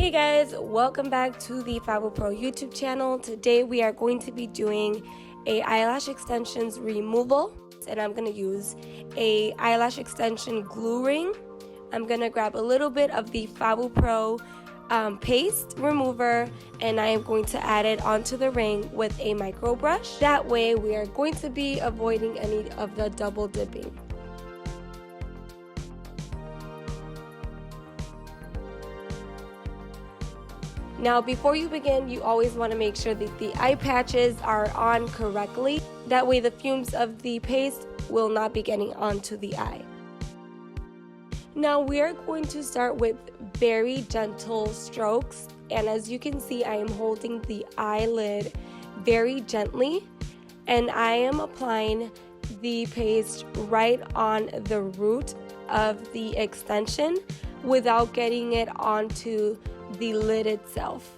Hey guys, welcome back to the FabuPRO YouTube channel. Today we are going to be doing a eyelash extensions removal, and I'm going to use a eyelash extension glue ring. I'm going to grab a little bit of the FabuPRO paste remover, and I am going to add it onto the ring with a micro brush. That way we are going to be avoiding any of the double dipping. Now, before you begin, you always want to make sure that the eye patches are on correctly. That way the fumes of the paste will not be getting onto the eye. Now we are going to start with very gentle strokes, and as you can see, I am holding the eyelid very gently, and I am applying the paste right on the root of the extension without getting it onto the lid itself.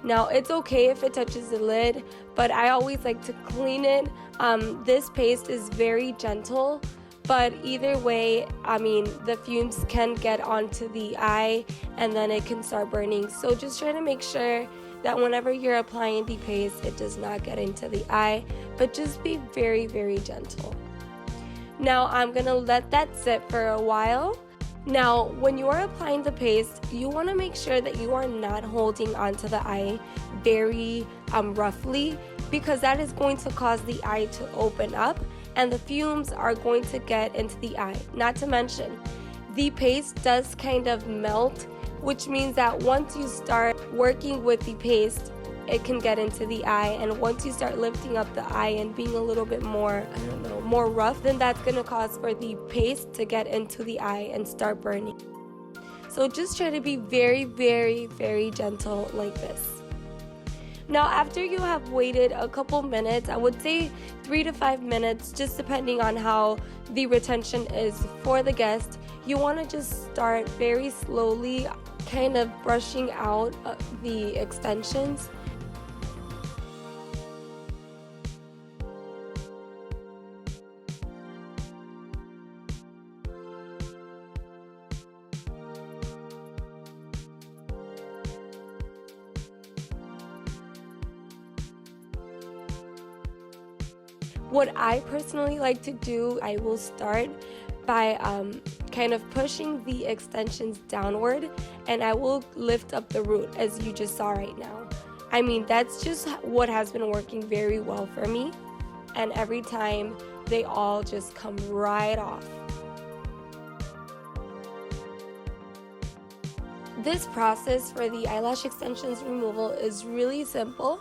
Now it's okay if it touches the lid, but I always like to clean it. This paste is very gentle, but either way, the fumes can get onto the eye and then it can start burning. So just try to make sure that whenever you're applying the paste, it does not get into the eye, but just be very, very gentle. Now I'm gonna let that sit for a while. Now, when you are applying the paste, you want to make sure that you are not holding onto the eye very roughly, because that is going to cause the eye to open up and the fumes are going to get into the eye. Not to mention, the paste does kind of melt, which means that once you start working with the paste, it can get into the eye, and once you start lifting up the eye and being a little bit more, more rough, then that's going to cause for the paste to get into the eye and start burning. So just try to be very, very, very gentle like this. Now after you have waited a couple minutes, I would say 3 to 5 minutes, just depending on how the retention is for the guest, you want to just start very slowly kind of brushing out the extensions. What I personally like to do, I will start by kind of pushing the extensions downward, and I will lift up the root as you just saw right now. That's just what has been working very well for me, and every time they all just come right off. This process for the eyelash extensions removal is really simple.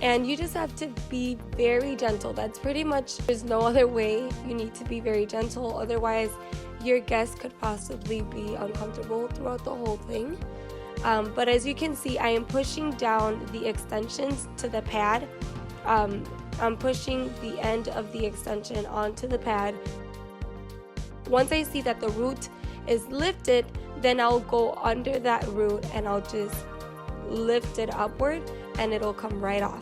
And you just have to be very gentle. That's pretty much, there's no other way. You need to be very gentle, otherwise your guest could possibly be uncomfortable throughout the whole thing. But as you can see, I am pushing down the extensions to the pad. I'm pushing the end of the extension onto the pad. Once I see that the root is lifted, then I'll go under that root and I'll just lift it upward, and it'll come right off.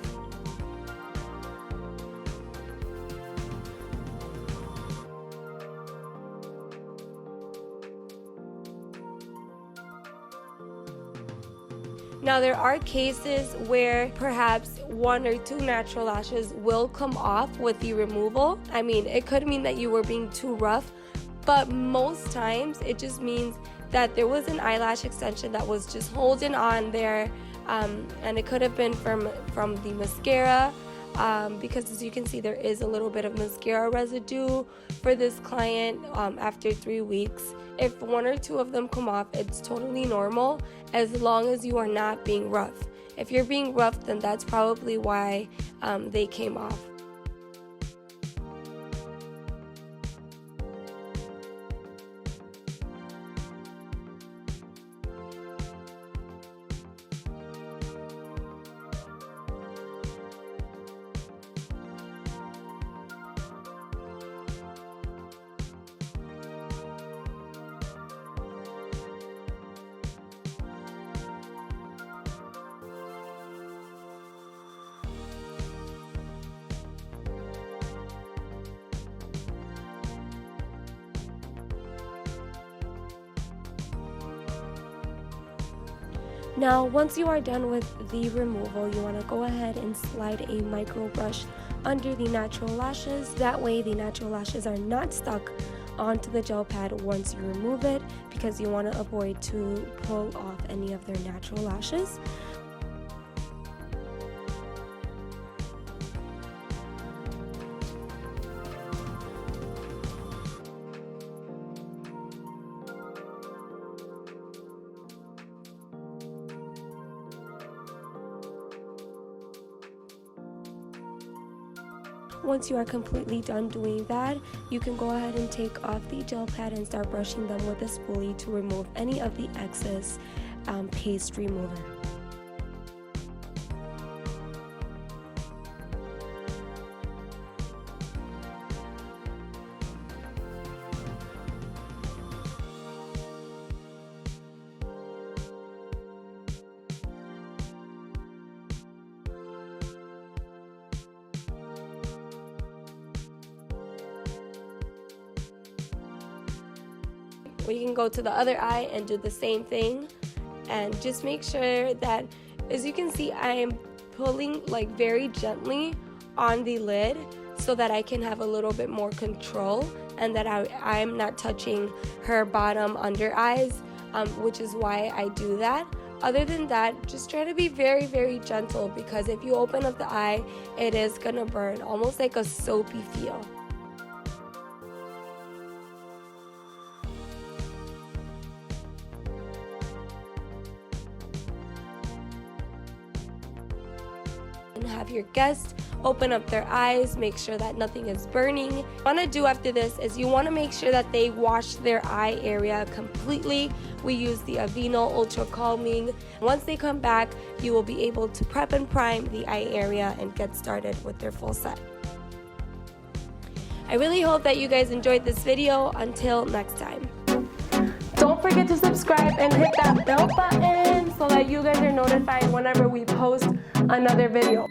Now there are cases where perhaps 1 or 2 natural lashes will come off with the removal. It could mean that you were being too rough, but most times it just means that there was an eyelash extension that was just holding on there, and it could have been from the mascara, because as you can see, there is a little bit of mascara residue for this client after 3 weeks. If 1 or 2 of them come off, it's totally normal as long as you are not being rough. If you're being rough, then that's probably why they came off. Now, once you are done with the removal, you want to go ahead and slide a micro brush under the natural lashes. That way the natural lashes are not stuck onto the gel pad once you remove it, because you want to avoid to pull off any of their natural lashes. Once you are completely done doing that, you can go ahead and take off the gel pad and start brushing them with a spoolie to remove any of the excess paste remover. We can go to the other eye and do the same thing, and just make sure that, as you can see, I am pulling like very gently on the lid so that I can have a little bit more control, and that I'm not touching her bottom under eyes, which is why I do that. Other than that, just try to be very, very gentle, because if you open up the eye, it is gonna burn, almost like a soapy feel. Have your guests open up their eyes, make sure that nothing is burning. What you want to do after this is you want to make sure that they wash their eye area completely. We use the Aveeno Ultra Calming. Once they come back, you will be able to prep and prime the eye area and get started with their full set. I really hope that you guys enjoyed this video. Until next time. Don't forget to subscribe and hit that bell button so that you guys are notified whenever we post another video.